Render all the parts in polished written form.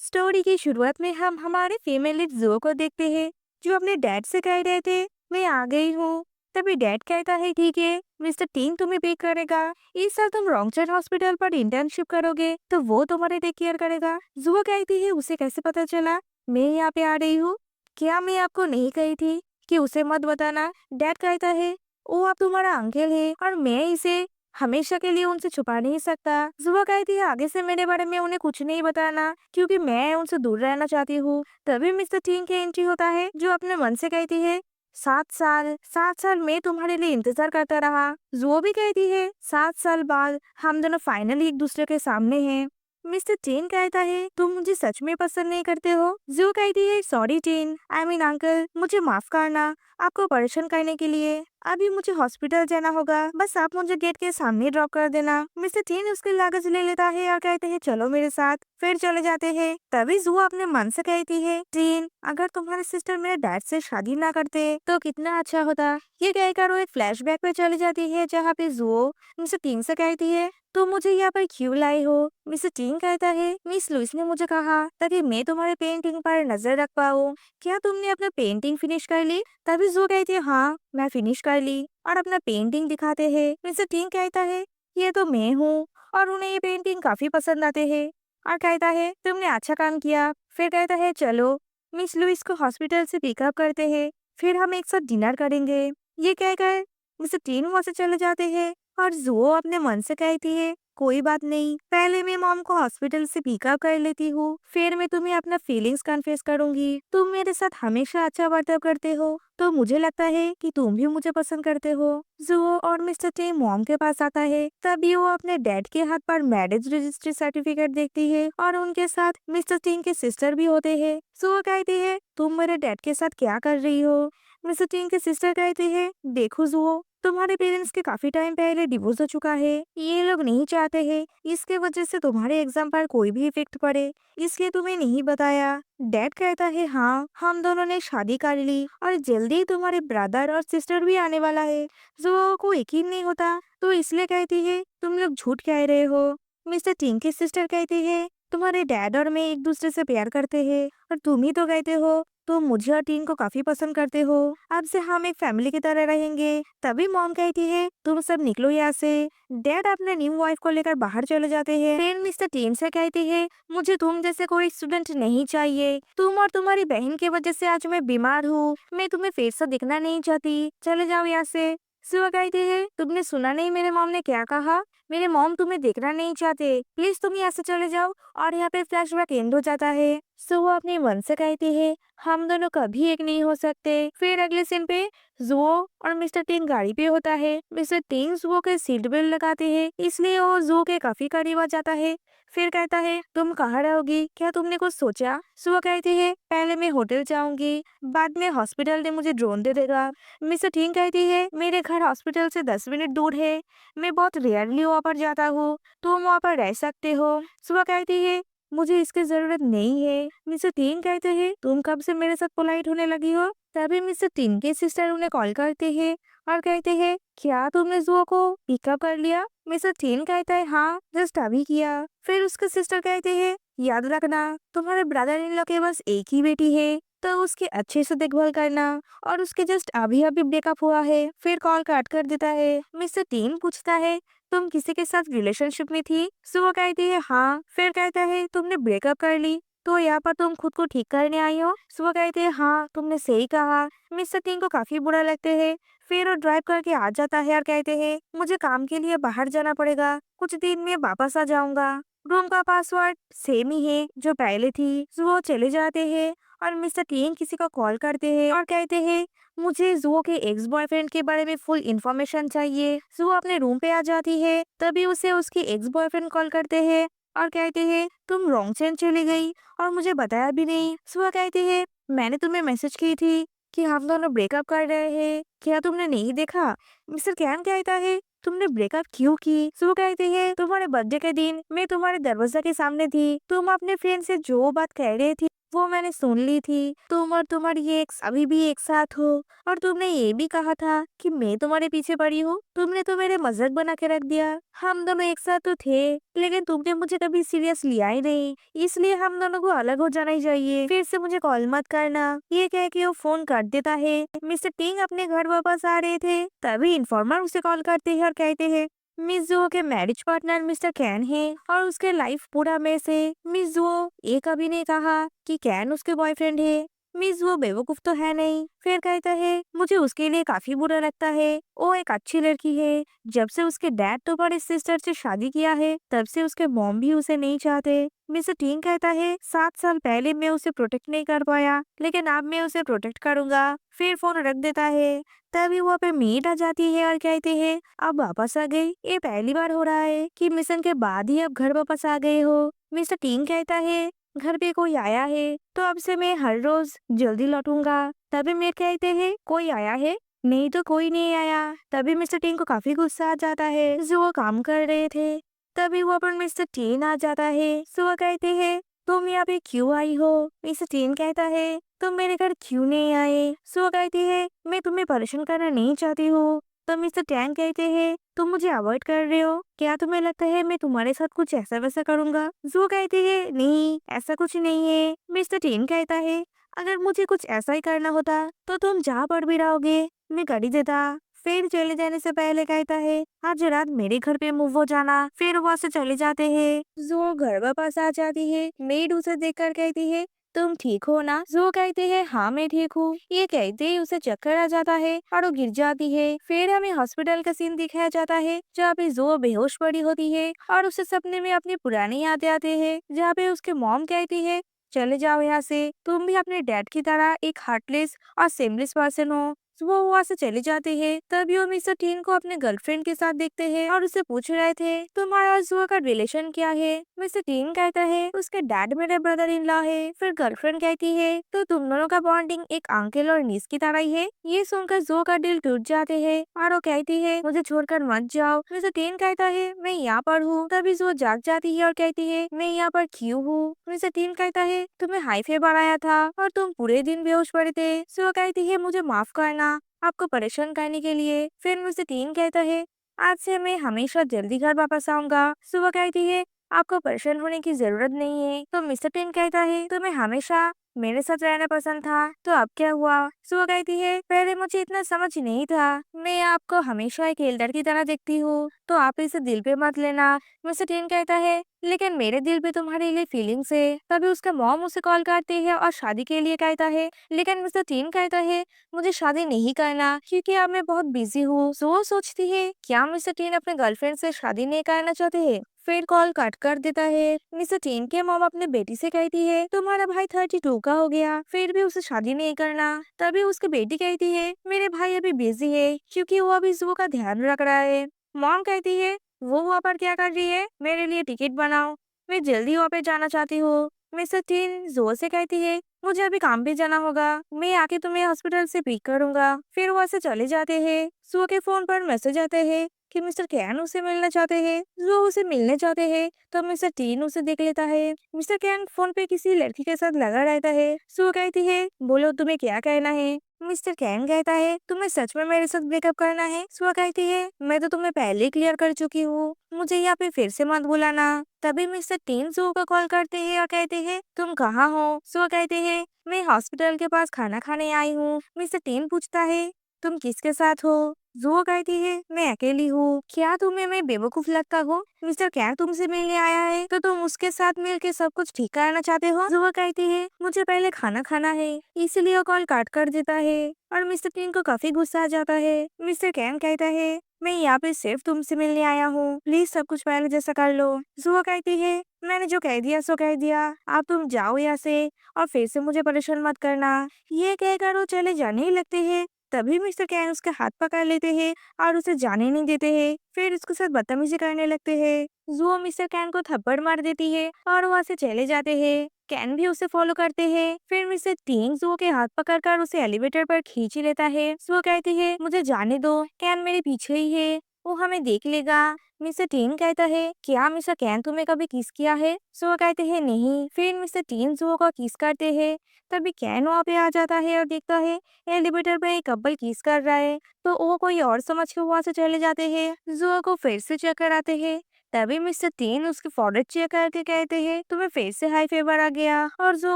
Story की शुरुआत में हम हमारे फीमेल लीड जो को देखते हैं, जो अपने डैड से कह रहे थे मैं आ गई हूँ। तभी डैड कहता है ठीक है, मिस्टर टीन तुम्हें पिक करेगा। इस साल तुम रोंगचन हॉस्पिटल पर इंटर्नशिप करोगे तो वो तुम्हारे टेक केयर करेगा। जुआ कहती है उसे कैसे पता चला मैं यहाँ पे आ रही हूँ? क्या मैं आपको नहीं कही थी कि उसे मत बताना? डैड कहता है वो अब तुम्हारा अंकल है और मैं इसे हमेशा के लिए उनसे छुपा नहीं सकता। जुआ कहती है आगे से मेरे बारे में उन्हें कुछ नहीं बताना क्योंकि मैं उनसे दूर रहना चाहती हूँ। तभी मिस्टर टीन की एंट्री होता है जो अपने मन से कहती है 7 साल मैं तुम्हारे लिए इंतजार करता रहा। जुआ भी कहती है 7 साल बाद हम दोनों फाइनली एक दूसरे के सामने हैं। मिस्टर टीन कहता है तुम मुझे सच में पसंद नहीं करते हो? जो कहती है sorry tin, I mean uncle, मुझे माफ करना आपको परेशान करने के लिए। अभी मुझे हॉस्पिटल जाना होगा, बस आप मुझे गेट के सामने ड्रॉप कर देना। मिस्टर टीन उसके लागज ले लेता है और कहते हैं चलो मेरे साथ। फिर चले जाते हैं। तभी जुआ अपने मन से कहती है टीन, अगर तुम्हारे सिस्टर मेरे डैड से शादी ना करते तो कितना अच्छा होता। ये कहकर वो एक फ्लैशबैक पे चली जाती है जहाँ पे जुओ मिस्टर टीन से कहती है तो मुझे यहाँ पर क्यों लाई हो? मिस्टर टीन कहता है मिस लुइस ने मुझे कहा ताकि मैं तुम्हारे पेंटिंग पर नजर रख पाऊँ। क्या तुमने अपना पेंटिंग फिनिश कर ली? तभी जो कहती है हाँ मैं फिनिश कर ली और अपना पेंटिंग दिखाते हैं। मिस्टर टीन कहता है ये तो मैं हूँ और उन्हें ये पेंटिंग काफी पसंद आते हैं और कहता है तुमने अच्छा काम किया। फिर कहता है चलो मिस लुइस को हॉस्पिटल से पिकअप करते हैं, फिर हम एक साथ डिनर करेंगे। ये कहकर मिस्टर टीन वहाँ से चले जाते हैं और जुओ अपने मन से कहती है कोई बात नहीं, पहले मैं मॉम को हॉस्पिटल से पिकअप कर लेती हूँ, फिर मैं तुम्हें अपना फीलिंग्स कन्फेस करूंगी। तुम मेरे साथ हमेशा अच्छा बर्ताव करते हो तो मुझे लगता है कि तुम भी मुझे पसंद करते हो। जुओ और मिस्टर टी मॉम के पास आता है। तभी वो अपने डैड के हाथ पर मैरिज रजिस्ट्री सर्टिफिकेट देखती है और उनके साथ मिस्टर टीन के सिस्टर भी होते हैं। जुओ कहती है तुम मेरे डैड के साथ क्या कर रही हो? मिस्टर टीन के सिस्टर कहती है देखो जुओ, तुम्हारे पेरेंट्स के काफी टाइम पहले डिवोर्स हो चुका है। ये लोग नहीं चाहते हैं इसके वजह से तुम्हारे एग्जाम पर कोई भी इफेक्ट पड़े, इसलिए तुम्हें नहीं बताया। डैड कहता है हाँ हम दोनों ने शादी कर ली और जल्दी ही तुम्हारे ब्रदर और सिस्टर भी आने वाला है। जो को यकीन नहीं होता तो इसलिए कहती है तुम लोग झूठ कह रहे हो। मिस्टर टिंग की सिस्टर कहती है तुम्हारे डैड और मैं एक दूसरे से प्यार करते हैं और तुम ही तो कहते हो तुम मुझे और टीन को काफी पसंद करते हो, अब से हम एक फैमिली की तरह रहेंगे। तभी मॉम कहती है तुम सब निकलो यहाँ से। डैड अपने न्यू वाइफ को लेकर बाहर चले जाते हैं। फिर मिस्टर टीन से कहती है मुझे तुम जैसे कोई स्टूडेंट नहीं चाहिए, तुम और तुम्हारी बहन की वजह से आज मैं बीमार हूँ, मैं तुम्हें फिर से दिखना नहीं चाहती, चले जाओ यहाँ से। सुबह कहती है तुमने सुना नहीं मेरे मॉम ने क्या कहा? मेरे मॉम तुम्हें देखना नहीं चाहते, प्लीज तुम यहाँ से चले जाओ। और यहाँ पे फ्लैशबैक एंड हो जाता है। सो वो अपने मन से कहती है हम दोनों कभी एक नहीं हो सकते। फिर अगले सीन पे जुओ और मिस्टर टिंग गाड़ी पे होता है। मिस्टर टिंग जुओ के सीट बेल्ट लगाते हैं, इसलिए वो जुओ के काफी करीब आ जाता है। फिर कहता है तुम कहाँ रहोगी, क्या तुमने कुछ सोचा? जुओ कहती है पहले मैं होटल जाऊंगी, बाद में हॉस्पिटल ने मुझे ड्रोन दे देगा। मिस्टर टिंग कहती है मेरे घर हॉस्पिटल से 10 मिनट दूर है, मैं बहुत रेयरली वहाँ पर जाता हूँ, तुम वहाँ पर रह सकते हो। सुबह कहती है मुझे इसकी जरूरत नहीं है। मिस्टर टीन कहते हैं तुम कब से मेरे साथ पोलाइट होने लगी हो? तभी मिस्टर टीन के सिस्टर उन्हें कॉल करते हैं और कहते हैं क्या तुमने जुआ को पिकअप कर लिया? मिस्टर टीन कहता है हाँ जस्ट अभी किया। फिर उसके सिस्टर कहते हैं याद रखना तुम्हारे ब्रदर इन लॉ के बस एक ही बेटी है तो उसकी अच्छे से देखभाल करना, और उसके जस्ट अभी अभी ब्रेकअप हुआ है। फिर कॉल काट कर देता है। मिस्टर टीन पूछता है तुम किसी के साथ रिलेशनशिप में थी? सुबह कहती है हाँ। फिर कहता है तुमने ब्रेकअप कर ली तो यहाँ पर तुम खुद को ठीक करने आई हो? सुबह कहते हैं हाँ तुमने सही कहा। मिस्टर टीन को काफी बुरा लगते है। फिर वो ड्राइव करके आ जाता है और कहते हैं मुझे काम के लिए बाहर जाना पड़ेगा, कुछ दिन में वापस आ जाऊंगा। रूम का पासवर्ड सेम ही है जो पहले थी। वो चले जाते हैं और मिस्टर टीन किसी को कॉल करते हैं और कहते हैं मुझे जुओ के एक्स बॉयफ्रेंड के बारे में फुल इन्फॉर्मेशन चाहिए। जुओ अपने रूम पे आ जाती है। तभी उसे उसके एक्स बॉयफ्रेंड कॉल करते हैं और कहते हैं तुम रॉन्गचेन चली गई और मुझे बताया भी नहीं। सुबह कहती है मैंने तुम्हें मैसेज की थी कि हम दोनों ब्रेकअप कर रहे हैं, क्या तुमने नहीं देखा? मिस्टर कैन कहता है तुमने ब्रेकअप क्यों की? सुबह कहती है तुम्हारे बर्थडे के दिन मैं तुम्हारे दरवाजा के सामने थी, तुम अपने फ्रेंड से जो बात कह रही थी वो मैंने सुन ली थी। तुम और तुम्हारी एक्स अभी भी एक साथ हो और तुमने ये भी कहा था कि मैं तुम्हारे पीछे पड़ी हूँ। तुमने तो मेरे मजाक बना के रख दिया। हम दोनों एक साथ तो थे, लेकिन तुमने मुझे कभी सीरियस लिया ही नहीं, इसलिए हम दोनों को अलग हो जाना ही चाहिए। फिर से मुझे कॉल मत करना, ये कह के वो फोन काट देता है। मिस्टर टिंग अपने घर वापस आ रहे थे, तभी इन्फॉर्मर उसे कॉल करते हैं और कहते हैं मिस जुओ के मैरिज पार्टनर मिस्टर कैन है और उसके लाइफ पूरा मेस है। मिस जुओ ये कभी नहीं कहा कि कैन उसके बॉयफ्रेंड है। मिस वो बेवकूफ तो है नहीं। फिर कहता है मुझे उसके लिए काफी बुरा लगता है, वो एक अच्छी लड़की है। जब से उसके डैड तो बड़े सिस्टर से शादी किया है, तब से उसके मॉम भी उसे नहीं चाहते। मिस्टर टीन कहता है 7 साल पहले मैं उसे प्रोटेक्ट नहीं कर पाया, लेकिन अब मैं उसे प्रोटेक्ट करूंगा। फिर फोन रख देता है। तभी वो पे मीट आ जाती है और कहते हैं अब वापस आ गई। ये पहली बार हो रहा है कि मिशन के बाद ही अब घर वापस आ गए हो। मिस्टर टीन कहता है घर पे कोई आया है, तो अब से मैं हर रोज जल्दी लौटूंगा। तभी मेरे कहते हैं कोई आया है? नहीं तो कोई नहीं आया। तभी मिस्टर टीन को काफी गुस्सा आ जाता है जो वो काम कर रहे थे। तभी वो पर मिस्टर टीन आ जाता है। सो वो कहते हैं तुम यहाँ पे क्यों आई हो? मिस्टर टीन कहता है तुम मेरे घर क्यों नहीं आए? सो वो कहती है मैं तुम्हें परेशान करना नहीं चाहती हूँ। तो मिस्टर टैन कहते हैं तुम मुझे अवॉइड कर रहे हो, क्या तुम्हें लगता है मैं तुम्हारे साथ कुछ ऐसा वैसा करूंगा? जो कहती है नहीं ऐसा कुछ नहीं है। मिस्टर टेन कहता है अगर मुझे कुछ ऐसा ही करना होता तो तुम जहाँ पर भी रहोगे मैं कर ही देता। फिर चले जाने से पहले कहता है आज रात मेरे घर पे मूव हो जाना। फिर वहाँ से चले जाते हैं। जो घर वापस आ जाती है, मेड उसे देखकर कहती है तुम ठीक हो ना? जो कहते हैं हाँ मैं ठीक हूँ। ये कहते ही उसे चक्कर आ जाता है और वो गिर जाती है। फिर हमें हॉस्पिटल का सीन दिखाया जाता है जहाँ पे जो बेहोश पड़ी होती है और उसे सपने में अपनी पुरानी यादें आते हैं, जहाँ पे उसके मॉम कहती है चले जाओ यहाँ से, तुम भी अपने डैड की तरह एक हार्टलेस और सेमलेस पर्सन हो। वो वहाँ से चले जाते हैं। तभी वो मिस्टर टीन को अपने गर्लफ्रेंड के साथ देखते हैं और उसे पूछ रहे थे तुम्हारा और जुआ का रिलेशन क्या है? मिस्टर टीन कहता है उसके डैड मेरे ब्रदर इन लॉ है। फिर गर्लफ्रेंड कहती है तो तुम दोनों का बॉन्डिंग एक अंकल और नीस की तरह ही है। ये सुनकर जो का दिल टूट जाते हैं और वो कहती है मुझे छोड़कर मत जाओ। मिस्टर टीन कहता है मैं यहाँ पर हूँ। तभी जो जाग जाती है और कहती है मैं यहाँ पर क्यों हूँ? मिस्टर टीन कहता है तुम्हें हाई फीवर आया था और तुम पूरे दिन बेहोश पड़े थे। सो कहती है मुझे माफ करना आपको परेशान करने के लिए। फिर मुझसे टीन कहता है आज से मैं हमेशा जल्दी घर वापस आऊंगा। सुबह कहती है आपको परेशान होने की जरूरत नहीं है। तो मिस्टर टीन कहता है तुम्हें हमेशा मेरे साथ रहना पसंद था, तो अब क्या हुआ? सुबह कहती है पहले मुझे इतना समझ नहीं था, मैं आपको हमेशा एक एल्डर की तरह देखती हूँ, तो आप इसे दिल पे मत लेना। मिस्टर टीन कहता है लेकिन मेरे दिल पे तुम्हारे लिए फीलिंग्स है। तभी उसका मॉम उसे कॉल करती है और शादी के लिए कहता है, लेकिन मिस्टर टीन कहता है मुझे शादी नहीं करना क्योंकि अब मैं बहुत बिजी हूँ। वो सोचती है क्या मिस्टर टीन अपने गर्लफ्रेंड से शादी नहीं करना चाहते हैं। फिर कॉल कट कर देता है। मिस्टर टीन के मॉम अपने बेटी से कहती है तुम्हारा भाई 32 का हो गया, फिर भी उसे शादी नहीं करना। तभी उसकी बेटी कहती है मेरे भाई अभी बिजी है क्योंकि वो अभी जुओ का ध्यान रख रहा है। मॉम कहती है वो वहाँ पर क्या कर रही है? मेरे लिए टिकट बनाओ, मैं जल्दी वहाँ पे जाना चाहती हूँ। मिस्टर टीन जोर से कहती है मुझे अभी काम पे जाना होगा, मैं आके तुम्हें हॉस्पिटल से पिक करूंगा। फिर वहाँ से चले जाते हैं। सुअ के फोन पर मैसेज आते हैं कि मिस्टर कैन उसे मिलना चाहते हैं। जो उसे मिलने चाहते हैं तो मिस्टर टीन उसे देख लेता है। मिस्टर कैन फोन पे किसी लड़की के साथ लगा रहता है। सुअ कहती है बोलो तुम्हें क्या कहना है? मिस्टर कैन कहता है तुम्हें सच में मेरे साथ ब्रेकअप करना है? सुअ कहती है मैं तो तुम्हें पहले ही क्लियर कर चुकी हूँ, मुझे यहाँ पे फिर से मत बुलाना। तभी मिस्टर टीन सुअ को कॉल करते हैं और कहते हैं तुम कहाँ हो? सुअ कहते हैं मैं हॉस्पिटल के पास खाना खाने आई हूँ। मिस्टर टीन पूछता है तुम किसके साथ हो? जुआ कहती है मैं अकेली हूँ, क्या तुम्हें मैं बेवकूफ लगता हूँ? मिस्टर कैन तुमसे मिलने आया है तो तुम उसके साथ मिलके सब कुछ ठीक करना चाहते हो? जुआ कहती है मुझे पहले खाना खाना है, इसलिए वो कॉल काट कर देता है और मिस्टर टीन को काफी गुस्सा आ जाता है। मिस्टर कैन कहता है मैं यहाँ पे सिर्फ तुमसे मिलने आया हूँ, प्लीज सब कुछ पहले जैसा कर लो। जुआ कहती है मैंने जो कह दिया सो कह दिया, अब तुम जाओ यहाँ से और फिर से मुझे परेशान मत करना। ये कहकर वो चले जाने ही लगते हैं। तभी मिस्टर कैन उसके हाथ पकड़ लेते हैं और उसे जाने नहीं देते हैं। फिर उसके साथ बदतमीजी करने लगते हैं। जुआ मिस्टर कैन को थप्पड़ मार देती है और वहाँ से चले जाते हैं। कैन भी उसे फॉलो करते हैं। फिर मिस्टर टीन जुआ के हाथ पकड़कर उसे एलिवेटर पर खींच लेता है। जुआ कहती है मुझे जाने दो, कैन मेरे पीछे ही है, वो हमें देख लेगा। मिस्टर टीन कहता है, क्या मिस्टर कैन तुम्हें कभी किस किया है? जुआ कहते हैं नहीं। फिर मिस्टर टीन जुआ को किस करते हैं। तभी कैन वहाँ पे आ जाता है और देखता है एलिवेटर में एक कपल किस कर रहा है। तो वो कोई और समझ के वहाँ से चले जाते हैं। जुआ को फिर से चेक कराते हैं। तभी मिस्टर टीन उसके फॉरेट चेक करके कहते हैं, तुम्हें फिर से हाई फीवर आ गया, और जुआ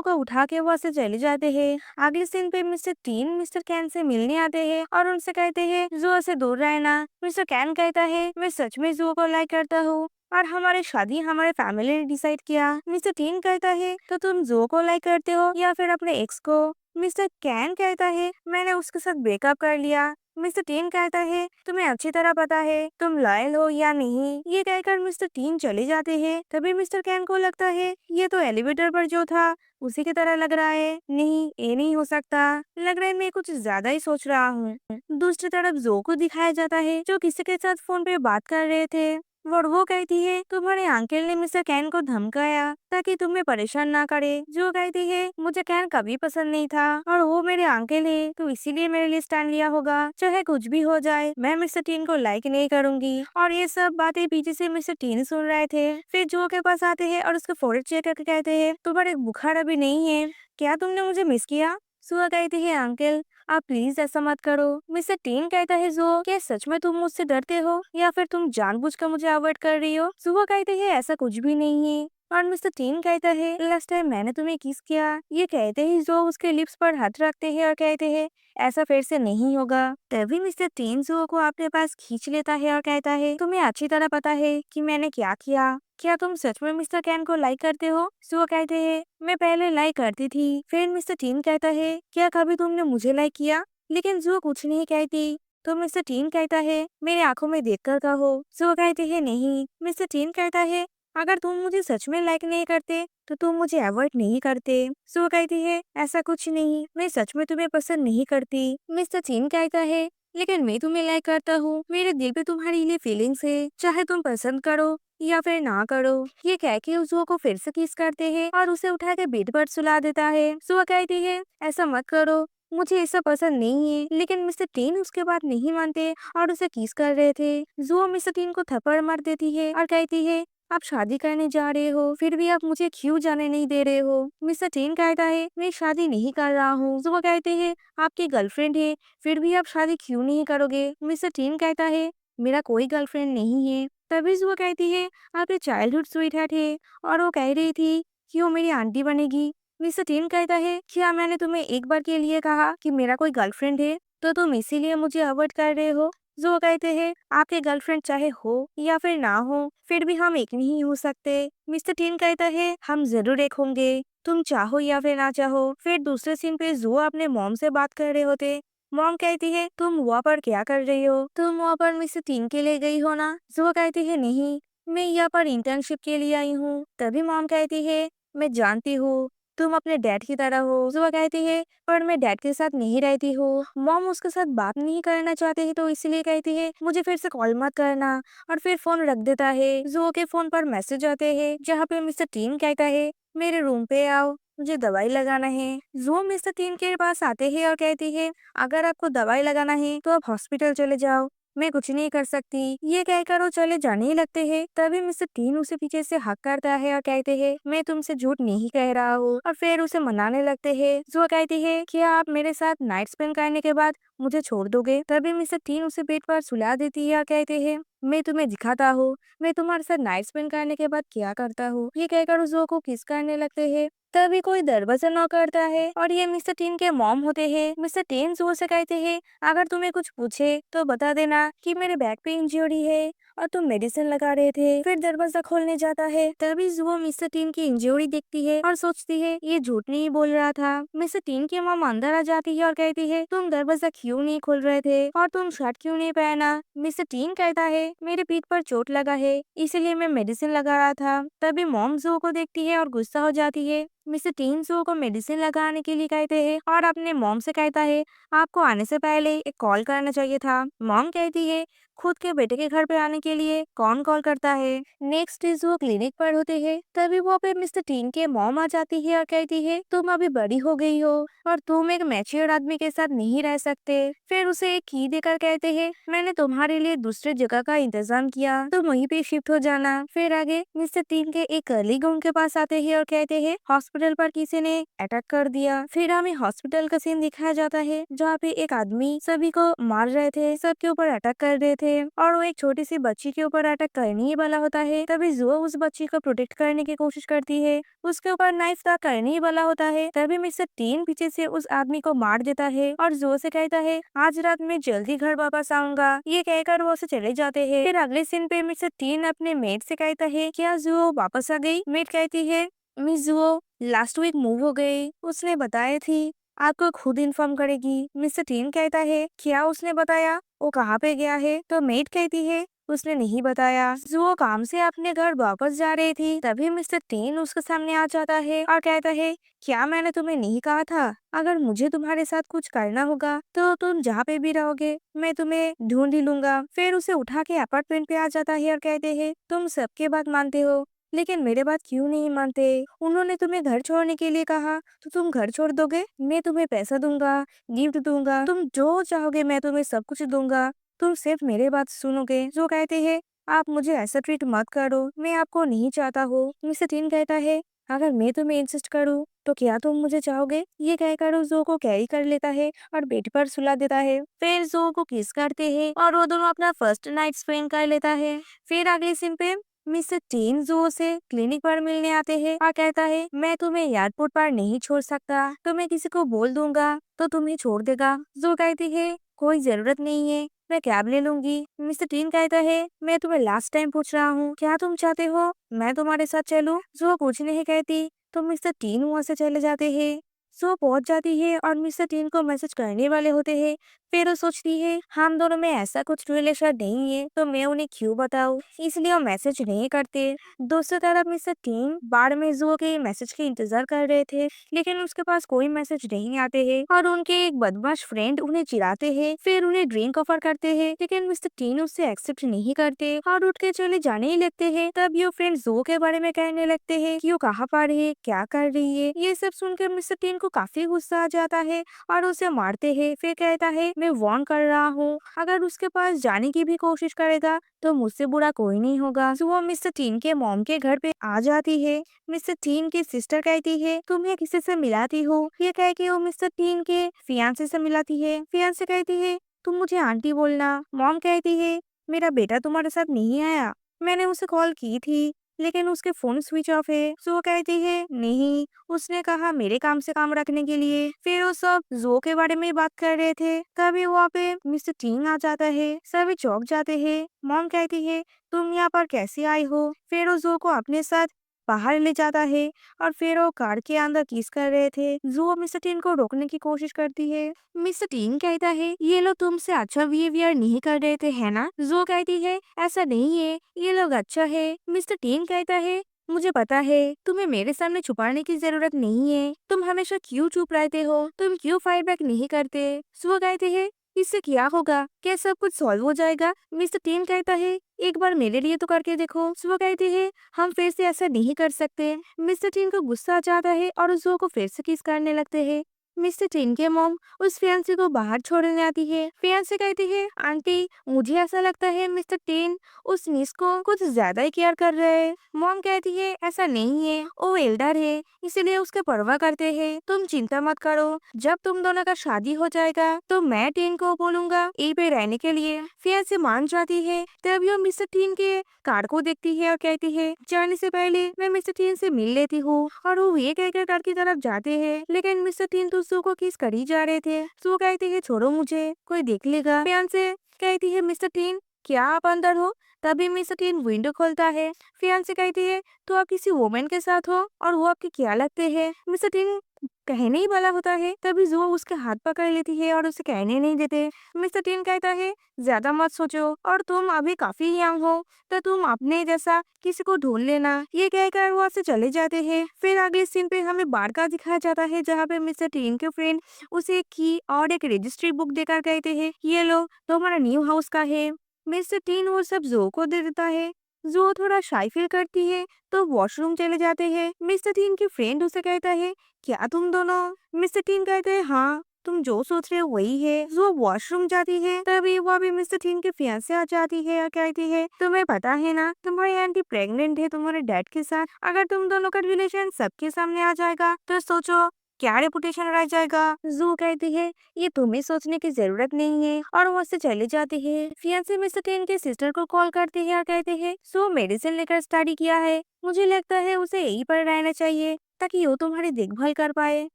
को उठा के वहाँ से चले जाते हैं। अगले सीन पे mister tin mister can say मिलने आते हैं और उनसे कहते हैं जुआ से दूर रहना। मिस्टर कैन कहता है, मैं सच में जुआ को लाइक करता हूँ और हमारी शादी हमारे फैमिली ने डिसाइड किया। मिस्टर टीन कहता है, तो तुम जुआ को लाइक करते हो या फिर अपने एक्स को? मिस्टर कैन कहता है, मैंने उसके साथ ब्रेकअप कर लिया। मिस्टर टीन कहता है, तुम्हें अच्छी तरह पता है तुम लॉयल हो या नहीं। ये कहकर मिस्टर टीन चले जाते हैं। तभी मिस्टर कैन को लगता है ये तो एलिवेटर पर जो था उसी की तरह लग रहा है। नहीं, ये नहीं हो सकता, लग रहा है मैं कुछ ज्यादा ही सोच रहा हूँ। दूसरी तरफ जो को दिखाया जाता है जो किसी के साथ फोन पे बात कर रहे थे, और वो कहती है, तुम्हारे अंकल ने मिस्टर कैन को धमकाया ताकि तुम्हें परेशान ना करे। जो कहती है, मुझे कैन कभी पसंद नहीं था और वो मेरे अंकल है, तो इसीलिए मेरे लिए स्टैंड लिया होगा। चाहे कुछ भी हो जाए, मैं मिस्टर टीन को लाइक नहीं करूंगी। और ये सब बातें पीछे से मिस्टर टीन सुन रहे थे। फिर जो के पास आते हैं और उसके फोrehead चेक करके कहते हैं, तुम्हारे बुखार अभी नहीं है, क्या तुमने मुझे मिस किया? सुआ कहती है, अंकल आप प्लीज ऐसा मत करो। मिस्टर टीन कहता है, जो क्या सच में तुम मुझसे डरते हो या फिर तुम जानबूझकर मुझे अवॉइड कर रही हो? सुआ कहते हैं, ऐसा कुछ भी नहीं है। और मिस्टर टीन कहता है, लास्ट टाइम मैंने तुम्हें किस किया। ये कहते ही जो उसके लिप्स पर हाथ रखते हैं और कहते हैं, ऐसा फिर से नहीं होगा। तभी मिस्टर टीन जो को अपने पास खींच लेता है और कहता है, तुम्हें अच्छी तरह पता है कि मैंने क्या किया। क्या तुम सच में मिस्टर कैन को लाइक करते हो? सुआ कहते हैं, मैं पहले लाइक करती थी। फिर मिस्टर टीन कहता है, क्या कभी तुमने मुझे लाइक किया? लेकिन जुआ कुछ नहीं कहती। तो मिस्टर टीन कहता है, मेरे आंखों में देखकर कहो। जुआ कहती है, नहीं। मिस्टर टीन कहता है, अगर तुम मुझे सच में लाइक नहीं करते तो तुम मुझे अवॉइड नहीं करते। जुआ कहती है, ऐसा कुछ नहीं, मैं सच में तुम्हें पसंद नहीं करती। मिस्टर टीन कहता है, लेकिन मैं तुम्हें लाइक करता हूँ, मेरे दिल पे तुम्हारे लिए फीलिंग्स है, चाहे तुम पसंद करो या फिर ना करो। ये कह के जुआ को फिर से किस करते हैं और उसे उठा के बेड पर सुला देता है। जुआ कहती है, ऐसा मत करो, मुझे ये सब पसंद नहीं है। लेकिन मिस्टर टीन उसके बात नहीं मानते और उसे किस कर रहे थे। जुआ मिस्टर टीन को थप्पड़ मार देती है और कहती है, आप शादी करने जा रहे हो, फिर भी आप मुझे क्यों जाने नहीं दे रहे हो? मिस्टर टीन कहता है, मैं शादी नहीं कर रहा हूँ। जुआ कहते हैं, आपकी गर्लफ्रेंड है, फिर भी आप शादी क्यों नहीं करोगे? मिस्टर टीन कहता है, मेरा कोई गर्लफ्रेंड नहीं है। तभी जुआ कहती है, आपके चाइल्डहुड स्वीट हार्ट है और वो कह रही थी कि वो मेरी आंटी बनेगी। मिस्टर टीन कहता है, क्या मैंने तुम्हें एक बार के लिए कहा कि मेरा कोई गर्लफ्रेंड है, तो तुम इसीलिए मुझे अवॉइड कर रहे हो? जो कहते हैं, आपके गर्लफ्रेंड चाहे हो या फिर ना हो, फिर भी हम एक नहीं हो सकते। मिस्टर टीन कहता है, हम जरूर एक होंगे, तुम चाहो या फिर ना चाहो। फिर दूसरे सीन पे जो अपने मॉम से बात कर रहे होते। मॉम कहती है, तुम वहाँ पर क्या कर रही हो? तुम वहाँ पर मिस्टर टीन के लिए गई हो ना? जो कहती है, नहीं, मैं यहाँ पर इंटर्नशिप के लिए आई हूँ। तभी मॉम कहती है, मैं जानती हूँ तुम अपने डैड की तरह हो। जुआ कहती है, पर मैं डैड के साथ नहीं रहती हूँ। मॉम उसके साथ बात नहीं करना चाहती है, तो इसलिए कहती है, मुझे फिर से कॉल मत करना, और फिर फोन रख देता है। जुआ के फोन पर मैसेज आते हैं जहाँ पे मिस्टर टीन कहता है, मेरे रूम पे आओ, मुझे दवाई लगाना है। जुआ मिस्टर टीन के पास आते हैं और कहती है, अगर आपको दवाई लगाना है तो आप हॉस्पिटल चले जाओ, मैं कुछ नहीं कर सकती। ये कहकर वो चले जाने ही लगते हैं। तभी मिस्टर टीन उसे पीछे से हक करता है और कहते हैं, मैं तुमसे झूठ नहीं कह रहा हूँ, और फिर उसे मनाने लगते हैं। जो कहती है, क्या आप मेरे साथ नाइट स्पेंड करने के बाद मुझे छोड़ दोगे? तभी मिस्टर टीन उसे बेड पर सुला देती है और कहते हैं, मैं तुम्हें दिखाता हूँ मैं तुम्हारे साथ नाइट स्पेंड करने के बाद क्या करता हूँ। ये कहकर उस को किस करने लगते हैं। तभी कोई दरवाजा नॉक करता है और ये मिस्टर टीन के मॉम होते हैं। मिस्टर टीन जो से कहते हैं, अगर तुम्हें कुछ पूछे तो बता देना कि मेरे बैक पे इंजरी है और तुम मेडिसिन लगा रहे थे। फिर दरवाजा खोलने जाता है। तभी जुआ मिस्टर टीन की इंजरी देखती है और सोचती है, ये झूठ नहीं बोल रहा था। मिस्टर टीन की मॉम अंदर आ जाती है और कहती है, तुम दरवाजा क्यों नहीं खोल रहे थे और तुम शर्ट क्यों नहीं पहना? मिस्टर टीन कहता है, मेरे पीठ पर चोट लगा है, इसलिए मैं मेडिसिन लगा रहा था। तभी मॉम जुआ को देखती है और गुस्सा हो जाती है। मिस्टर टीन जू को मेडिसिन लगाने के लिए कहते हैं और अपने मॉम से कहता है आपको आने से पहले एक कॉल करना चाहिए था। मॉम कहती है खुद के बेटे के घर पे आने के लिए कौन कॉल करता है। नेक्स्ट डे वो क्लिनिक पर होते हैं, तभी वो पे मिस्टर टीन के मॉम आ जाती है और कहती है तुम अभी बड़ी हो गई हो और तुम एक मैच्योर आदमी के साथ नहीं रह सकते। फिर उसे एक की देकर कहते हैं मैंने तुम्हारे लिए दूसरे जगह का इंतजाम किया, तुम वहीं पे शिफ्ट हो जाना। फिर आगे मिस्टर टीन के एक कलीग उनके पास आते हैं और कहते हैं हॉस्पिटल पर किसी ने अटैक कर दिया। फिर हमें हॉस्पिटल का सीन दिखाया जाता है जहाँ पे एक आदमी सभी को मार रहे थे, सबके ऊपर अटैक कर रहे थे और वो एक छोटी सी बच्ची के ऊपर अटैक करने ही वाला होता है। तभी जो उस बच्ची को प्रोटेक्ट करने की कोशिश करती है, उसके ऊपर नाइफ का करने ही वाला होता है। तभी मिस्टर टीन पीछे से उस आदमी को मार देता है और जो से कहता है आज रात में जल्दी घर वापस आऊंगा। ये कहकर वो उसे चले जाते हैं। फिर अगले सीन पे मिस्टर टीन अपने मेड से कहता है क्या जो वापस आ गई। मेड कहती है मिस जुओ लास्ट वीक मूव हो गई, उसने बताया थी आपको खुद इन्फॉर्म करेगी। मिस्टर टीन कहता है क्या उसने बताया, वो कहाँ पे गया है। तो मेड कहती है उसने नहीं बताया। जुओ काम से अपने घर वापस जा रही थी, तभी मिस्टर टीन उसके सामने आ जाता है और कहता है क्या मैंने तुम्हें नहीं कहा था अगर मुझे तुम्हारे साथ कुछ करना होगा तो तुम जहाँ पे भी रहोगे मैं तुम्हें ढूंढ ही लूंगा। फिर उसे उठा के अपार्टमेंट पे आ जाता है और कहते हैं तुम सबके बात मानते हो लेकिन मेरे बात क्यों नहीं मानते। उन्होंने तुम्हें घर छोड़ने के लिए कहा तो तुम घर छोड़ दोगे। मैं तुम्हें पैसा दूंगा, गिफ्ट दूंगा, तुम जो चाहोगे मैं तुम्हें सब कुछ दूंगा, तुम सिर्फ मेरे बात सुनोगे। जो कहते हैं आप मुझे ऐसा ट्रीट मत करो, मैं आपको नहीं चाहता हूँ। मिस्टर टीन कहता है अगर मैं तुम्हें इंसिस्ट करूँ तो क्या तुम मुझे चाहोगे। ये कहकर वो जो को कैरी कर लेता है और बेड पर सुला देता है। फिर जो को किस करते हैं और वो दोनों अपना फर्स्ट नाइट स्पेंड कर लेता है। फिर अगले सीन पे मिस्टर टीन जो से क्लिनिक पर मिलने आते हैं और कहता है मैं तुम्हें एयरपोर्ट पर नहीं छोड़ सकता, तो मैं किसी को बोल दूंगा तो तुम्हें छोड़ देगा। जो कहती है कोई जरूरत नहीं है, मैं कैब ले लूंगी। मिस्टर टीन कहता है मैं तुम्हें लास्ट टाइम पूछ रहा हूँ क्या तुम चाहते हो मैं तुम्हारे साथ चलूं। जो कुछ नहीं कहती तो मिस्टर टीन वहाँ से चले जाते हैं। सो पहुंच जाती है और मिस्टर टीन को मैसेज करने वाले होते हैं। फिर वो सोचती है हम दोनों में ऐसा कुछ रिलेशन नहीं है तो मैं उन्हें क्यों बताऊं, इसलिए वो मैसेज नहीं करते। दूसरी तरफ मिस्टर टीन बार में जुओ के मैसेज के इंतजार कर रहे थे लेकिन उसके पास कोई मैसेज नहीं आते हैं और उनके एक बदमाश फ्रेंड उन्हें चिढ़ाते हैं। फिर उन्हें ड्रिंक ऑफर करते हैं लेकिन मिस्टर टीन उससे एक्सेप्ट नहीं करते और उठ के चले जाने ही लगते हैं। तब ये फ्रेंड जुओ के बारे में कहने लगते हैं कि वो कहाँ पर है, क्या कर रही है। ये सब सुनकर मिस्टर टीन को काफी गुस्सा आ जाता है और उसे मारते हैं। फिर कहता है मैं वार्न कर रहा हूँ अगर उसके पास जाने की भी कोशिश करेगा तो मुझसे बुरा कोई नहीं होगा। तो वो मिस्टर टीन के मॉम के घर पे आ जाती है। मिस्टर टीन की सिस्टर कहती है तुम्हें किसी से मिलाती हो। ये कह के वो मिस्टर टीन के फियांसे से मिलाती है। फियांसे कहती है तुम मुझे आंटी बोलना। मॉम कहती है मेरा बेटा तुम्हारे साथ नहीं आया, मैंने उसे कॉल की थी लेकिन उसके फोन स्विच ऑफ है। सो वो कहती है नहीं, उसने कहा मेरे काम से काम रखने के लिए। फिर वो सब जो के बारे में बात कर रहे थे तभी वहाँ पे मिस्टर टीन आ जाता है। सभी चौंक जाते हैं। मॉम कहती है तुम यहाँ पर कैसे आई हो। फिर वो जो को अपने साथ बाहर ले जाता है और फिर वो कार के अंदर किस कर रहे थे। जो मिस्टर टीन को रोकने की कोशिश करती है। मिस्टर टीन कहता है ये लोग तुमसे अच्छा बिहेवियर नहीं कर रहे थे है ना। जो कहती है ऐसा नहीं है, ये लोग अच्छा है। मिस्टर टीन कहता है मुझे पता है तुम्हें मेरे सामने छुपाने की जरूरत नहीं है, तुम हमेशा क्यों चुप रहते हो, तुम क्यों फाइट बैक नहीं करते। वो कहते हैं इससे क्या होगा, क्या सब कुछ सॉल्व हो जाएगा। मिस्टर टीन कहता है एक बार मेरे लिए तो करके देखो। वो कहती है हम फिर से ऐसा नहीं कर सकते। मिस्टर टीन को गुस्सा आ जाता है और उस को फिर से किस करने लगते हैं। मिस्टर टीन के मॉम उस फियांसे को बाहर छोड़ने आती है। फियांसे कहती है आंटी मुझे ऐसा लगता है मिस्टर टीन उस मिस को कुछ ज्यादा ही केयर कर रहे हैं। मॉम कहती है ऐसा नहीं है, वो एल्डर है इसीलिए उसके परवाह करते हैं, तुम चिंता मत करो, जब तुम दोनों का शादी हो जाएगा तो मैं टीन को बोलूंगा यहीं पे रहने के लिए। फियांसे मान जाती है। तभी वो मिस्टर टीन के कार को देखती है और कहती है जाने से पहले मैं मिस्टर टीन से मिल लेती हूँ। और वो ये कहकर कार की तरफ जाते हैं लेकिन मिस्टर टीन तो सू को किस कर ही जा रहे थे। सू कहती है छोड़ो मुझे, कोई देख लेगा। फियांसे कहती है मिस्टर टीन क्या आप अंदर हो। तभी मिस्टर टीन विंडो खोलता है। फियांसे कहती है तो आप किसी वुमेन के साथ हो और वो आपके क्या लगते हैं। मिस्टर टीन कहने ही वाला होता है, तभी जो उसके हाथ पकड़ लेती है और उसे कहने नहीं देते। मिस्टर टीन कहता है, ज्यादा मत सोचो और तुम अभी काफी यंग हो, तो तुम अपने जैसा किसी को ढूंढ लेना। ये कहकर वो वहाँ से चले जाते हैं। फिर अगले सीन पे हमें बार का दिखाया जाता है, जहाँ पे मिस्टर टीन के फ्रेंड उसे एक की और एक रजिस्ट्री बुक देकर कहते हैं, ये लो तुम्हारा न्यू हाउस का है। मिस्टर टीन वो सब जो को दे देता है। जो थोड़ा शाई फील करती है, तो वॉशरूम चले जाते हैं। मिस्टर टीन की फ्रेंड उसे कहता है, क्या तुम दोनों? मिस्टर टीन कहते हैं, हाँ तुम जो सोच रहे हो वही है। जो वॉशरूम जाती है, तभी वो भी मिस्टर टीन के फियांसे आ जाती है और कहती है, तुम्हें पता है ना तुम्हारी आंटी प्रेग्नेंट है तुम्हारे डैड के साथ। अगर तुम दोनों का रिलेशन सबके सामने आ जाएगा तो सोचो क्या रेपुटेशन रह जाएगा। जू कहती है, ये तुम्हें सोचने की जरूरत नहीं है, और वो उससे चले जाती है। फियांसे मिस्टर टेन के सिस्टर को कॉल करते हैं और कहते हैं, सो मेडिसिन लेकर स्टडी किया है, मुझे लगता है उसे यहीं पर रहना चाहिए ताकि वो तुम्हारी देखभाल कर पाए।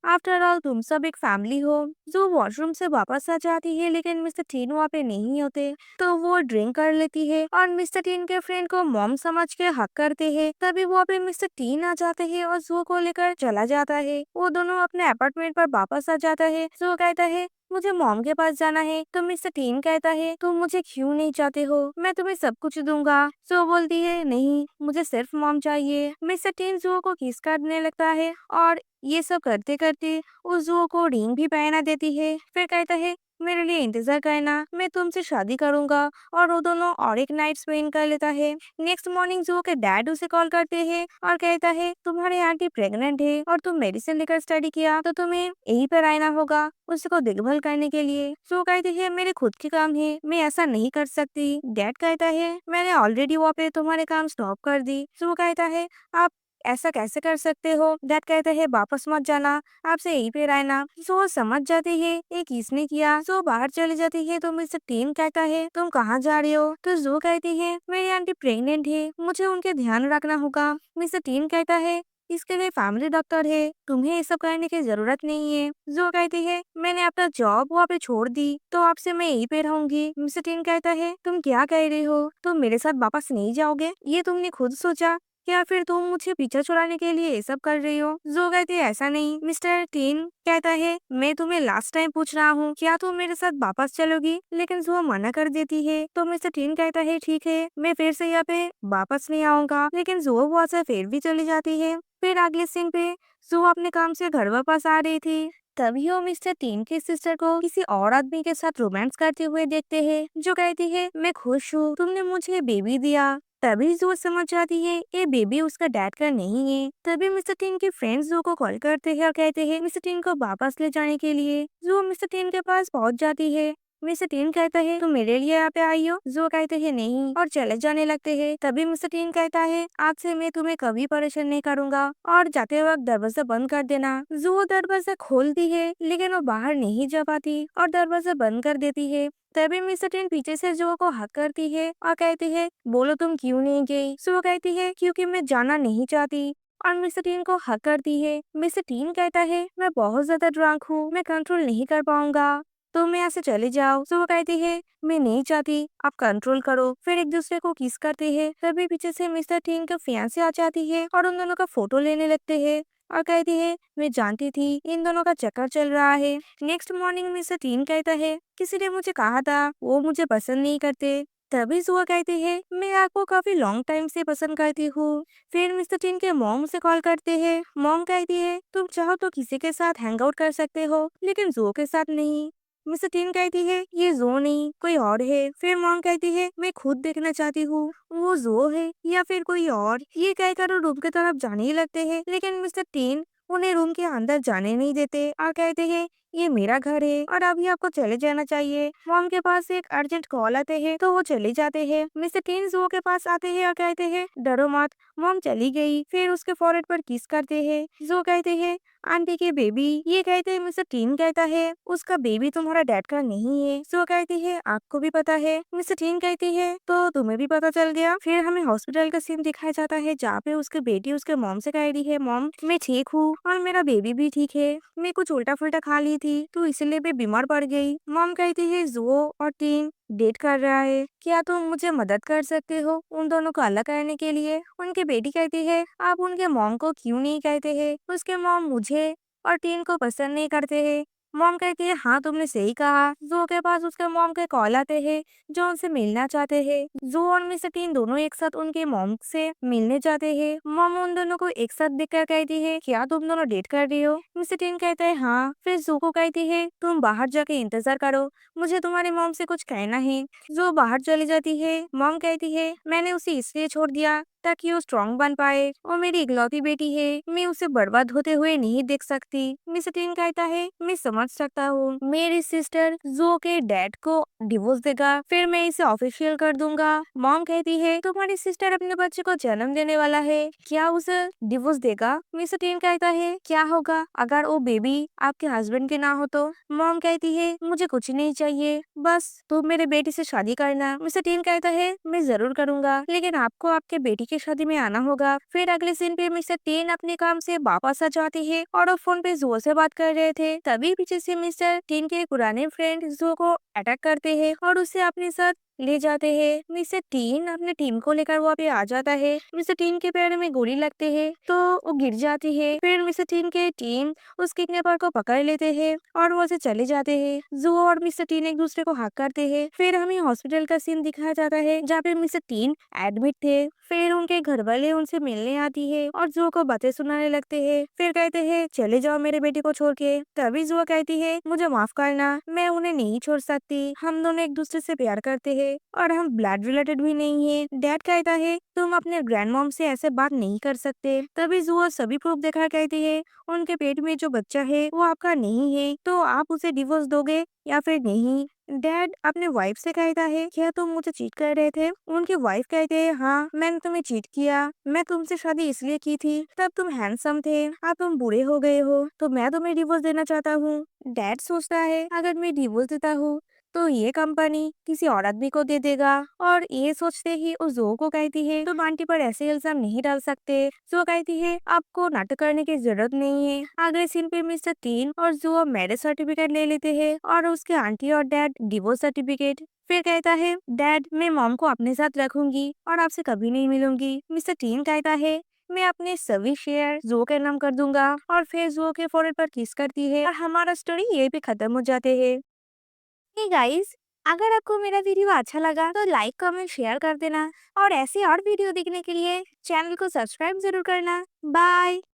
आफ्टर ऑल तुम सब एक फैमिली हो। जो वॉशरूम से वापस आ जाती है, लेकिन मिस्टर टीन वहाँ पे नहीं होते, तो वो ड्रिंक कर लेती है और मिस्टर टीन के फ्रेंड को मॉम समझ के हक करते हैं। तभी वहाँ पे मिस्टर टीन आ जाते हैं और जो को लेकर चला जाता है। वो दोनों अपने अपार्टमेंट पर वापस आ जाता है। जो कहता है, मुझे मॉम के पास जाना है। तो मिस्टर टीन कहता है, तुम मुझे क्यों नहीं चाहते हो, मैं तुम्हें सब कुछ दूंगा। जो बोलती है, नहीं मुझे सिर्फ मॉम चाहिए। मिस्टर टीन जो को किस करने लगता है और ये सब करते करते उस जुओ को रिंग भी पहना देती है। फिर कहता है, मेरे लिए इंतजार करना, मैं तुमसे शादी करूंगा। और वो दोनों और एक नाइट स्पेंड कर लेता है। नेक्स्ट मॉर्निंग जुओ के डैड उसे कॉल करते हैं और कहता है, तुम्हारी आंटी प्रेग्नेंट है और तुम मेडिसिन लेकर स्टडी किया, तो तुम्हें यहीं पर आना होगा उसको देखभाल करने के लिए। जो कहती है, मेरे खुद के काम है, मैं ऐसा नहीं कर सकती। डैड कहता है, मैंने ऑलरेडी वहाँ पे तुम्हारे काम स्टॉप कर दी। जो कहता है, आप ऐसा कैसे कर सकते हो? डैड कहते हैं, वापस मत जाना, आपसे यहीं पे रहना। जो समझ जाती है ये किसने किया। जो बाहर चली जाती है, तो मिस्टर टीन कहता है, तुम कहाँ जा रहे हो? तो जो कहती है, मेरी आंटी प्रेग्नेंट है, मुझे उनके ध्यान रखना होगा। मिस्टर टीन कहता है, इसके लिए फैमिली डॉक्टर है, तुम्हें ये सब करने की जरूरत नहीं है। जो कहती है, मैंने अपना जॉब वहाँ पे छोड़ दी, तो आपसे मैं यहीं पे रहूंगी। मिस्टर टीन कहता है, तुम क्या कह रहे हो? तुम मेरे साथ वापस नहीं जाओगे? ये तुमने खुद सोचा, या फिर तुम मुझे पीछा छुड़ाने के लिए ये सब कर रही हो? जो कहती है, ऐसा नहीं। मिस्टर टीन कहता है, मैं तुम्हें लास्ट टाइम पूछ रहा हूँ, क्या तुम मेरे साथ वापस चलोगी? लेकिन जो मना कर देती है। तो मिस्टर टीन कहता है, ठीक है, मैं फिर से यहाँ पे वापस नहीं आऊंगा। लेकिन जो वहाँ से फिर भी चली जाती है। फिर अगले सीन पे जो अपने काम से घर वापस आ रही थी, तभी वो मिस्टर टीन की सिस्टर को किसी और आदमी के साथ रोमांस करते हुए देखते हैं। जो कहती है, मैं खुश हूँ तुमने मुझे बेबी दिया। तभी जो समझ जाती है ये बेबी उसका डैड का नहीं है। तभी मिस्टर टीन के फ्रेंड्स जो को कॉल करते हैं और कहते हैं मिस्टर टीन को वापस ले जाने के लिए। जो मिस्टर टीन के पास पहुंच जाती है। मिस्टर टीन कहता है, तुम मेरे लिए यहाँ पे आई हो? जो कहते हैं, नहीं, और चले जाने लगते हैं। तभी मिस्टर टीन कहता है, आज से मैं तुम्हें कभी परेशान नहीं करूंगा, और जाते वक्त दरवाजा बंद कर देना। जो दरवाजा खोलती है, लेकिन वो बाहर नहीं जा पाती और दरवाजा बंद कर देती है। तभी मिस्टर टीन पीछे से जो को हक करती है और कहती है, बोलो तुम क्यों नहीं गई? सो वो कहती है, क्योंकि मैं जाना नहीं चाहती। और मिस्टर टीन को हक करती है। मिस्टर टीन कहता है, मैं बहुत ज्यादा ड्रंक हूँ, मैं कंट्रोल नहीं कर पाऊंगा, तुम यहाँ से चले जाओ। सो वो कहती है, मैं नहीं चाहती, आप कंट्रोल करो। फिर एक दूसरे को किस करते हैं। तभी पीछे से मिस्टर टीन का फियांसे आ जाती है और उन दोनों का फोटो लेने लगते हैं और कहती है, मैं जानती थी इन दोनों का चक्कर चल रहा है। नेक्स्ट मॉर्निंग मिस्टर टीन कहता है, किसी ने मुझे कहा था वो मुझे पसंद नहीं करते। तभी जुआ कहती है, मैं आपको काफी लॉन्ग टाइम से पसंद करती हूँ। फिर मिस्टर टीन के मॉम से कॉल करते हैं। मॉम कहती है, तुम चाहो तो किसी के साथ हैंग आउट कर सकते हो, लेकिन जो के साथ नहीं। मिस्टर टीन कहती है, ये जो नहीं कोई और है। फिर मॉम कहती है, मैं खुद देखना चाहती हूँ वो जो है या फिर कोई और। ये कहकर वो रूम की तरफ जाने ही लगते हैं, लेकिन मिस्टर टीन उन्हें रूम के अंदर जाने नहीं देते और कहते हैं, ये मेरा घर है और अभी आपको चले जाना चाहिए। मॉम के पास एक अर्जेंट कॉल आते हैं, तो वो चले जाते हैं। मिस्टर टीन जो के पास आते हैं और कहते हैं, डरो मत, मॉम चली गई। फिर उसके फॉरहेड पर किस करते हैं। जो कहते हैं, आंटी के बेबी। ये कहते हैं, मिस्टर टीन कहता है, उसका बेबी तुम्हारा डैड का नहीं है। सो कहती है, आपको भी पता है। मिस्टर टीन कहती है, तो तुम्हें भी पता चल गया। फिर हमें हॉस्पिटल का सीन दिखाया जाता है, जहाँ पे उसकी बेटी उसके मॉम से कह रही है, मॉम मैं ठीक हूँ और मेरा बेबी भी ठीक है, मैं कुछ उल्टा फुल्टा खा ली थी तो इसलिए मैं बीमार पड़ गई। मॉम कहती है, जो और टीन डेट कर रहा है, क्या तुम मुझे मदद कर सकते हो उन दोनों को अलग करने के लिए? उनकी बेटी कहती है, आप उनके मॉम को क्यों नहीं कहते हैं, उसके मॉम मुझे और टीन को पसंद नहीं करते हैं। मॉम कहती है हाँ तुमने सही कहा। जो के पास उसके मॉम के कॉल आते हैं जो उनसे मिलना चाहते हैं। जो और मिस्टर टीन दोनों एक साथ उनके मॉम से मिलने जाते हैं। मॉम उन दोनों को एक साथ देखकर कहती है क्या तुम दोनों डेट कर रही हो। मिस्टर टीन कहता है हाँ। फिर जू को कहती है तुम बाहर जाके इंतजार करो, मुझे तुम्हारे मॉम से कुछ कहना है। जो बाहर चली जाती है। मॉम कहती है मैंने उसे इसलिए छोड़ दिया ताकि वो स्ट्रांग बन पाए। वो मेरी इकलौती बेटी है, मैं उसे बर्बाद होते हुए नहीं देख सकती। मिस्टर टीन कहता है मैं समझ सकता हूँ, मेरी सिस्टर जो के डैड को डिवोर्स देगा फिर मैं इसे ऑफिशियल कर दूंगा। मॉम कहती है तुम्हारी सिस्टर अपने बच्चे को जन्म देने वाला है, क्या उसे डिवोर्स देगा। मिस्टर टीन कहता है क्या होगा अगर वो बेबी आपके हस्बैंड के ना हो तो। मॉम कहती है मुझे कुछ नहीं चाहिए, बस तुम मेरे बेटी से शादी करना। मिस्टर टीन कहता है मैं जरूर करूंगा लेकिन आपको आपके बेटी की शादी में आना होगा। फिर अगले सीन पे मिस्टर टीन अपने काम से वापस आ जाती है और वो फोन पे जो से बात कर रहे थे। तभी पीछे से मिस्टर टीन के पुराने फ्रेंड जो को अटैक करते हैं और उसे अपने साथ ले जाते हैं। मिस्टर टीन अपने टीम को लेकर वहाँ पे आ जाता है। मिस्टर टीन के पैर में गोली लगती है तो वो गिर जाती है। फिर मिस्टर टीन के टीम उस किडनैपर को पकड़ लेते हैं और वो से चले जाते हैं। जो और मिस्टर टीन एक दूसरे को हक करते हैं। फिर हमें हॉस्पिटल का सीन दिखाया जाता है जहाँ पे मिस्टर टीन एडमिट थे। फिर उनके घर वाले उनसे मिलने आती है और जो को बातें सुनाने लगते हैं। फिर कहते हैं चले जाओ मेरे बेटे को छोड़ के। तभी जो कहती है मुझे माफ करना, मैं उन्हें नहीं छोड़ सकती, हम दोनों एक दूसरे से प्यार करते हैं और हम ब्लड रिलेटेड भी नहीं है। डैड कहता है तुम अपने ग्रैंड मॉम से ऐसे बात नहीं कर सकते। तभी जुआ सभी प्रूफ देखा कहती है उनके पेट में जो बच्चा है वो आपका नहीं है, तो आप उसे डिवोर्स दोगे या फिर नहीं। डैड अपने वाइफ से कहता है क्या तुम मुझे चीट कर रहे थे। उनकी वाइफ कहते हैं हाँ मैंने तुम्हें चीट किया, मैं तुमसे शादी इसलिए की थी तब तुम हैंडसम थे, अब तुम बूढ़े हो गए हो तो मैं तुम्हें डिवोर्स देना चाहता हूँ। डैड सोचता है अगर मैं डिवोर्स देता हूँ तो ये कंपनी किसी और आदमी को दे देगा। और ये सोचते ही उस जो को कहती है तुम आंटी पर ऐसे इल्जाम नहीं डाल सकते। जो कहती है आपको नाटक करने की जरूरत नहीं है। अगले सीन पे मिस्टर टीन और जो मैरिज सर्टिफिकेट ले लेते हैं और उसके आंटी और डैड डिवोर्स सर्टिफिकेट। फिर कहता है डैड मैं मॉम को अपने साथ रखूंगी और आपसे कभी नहीं मिलूंगी। मिस्टर टीन कहता है मैं अपने सभी शेयर जो के नाम कर दूंगा और फिर जो के फोrehead पर किस करती है और हमारा स्टोरी यही पे खत्म हो जाते है। हे गाइस, अगर आपको मेरा वीडियो अच्छा लगा तो लाइक कमेंट शेयर कर देना और ऐसे और वीडियो देखने के लिए चैनल को सब्सक्राइब जरूर करना। बाय।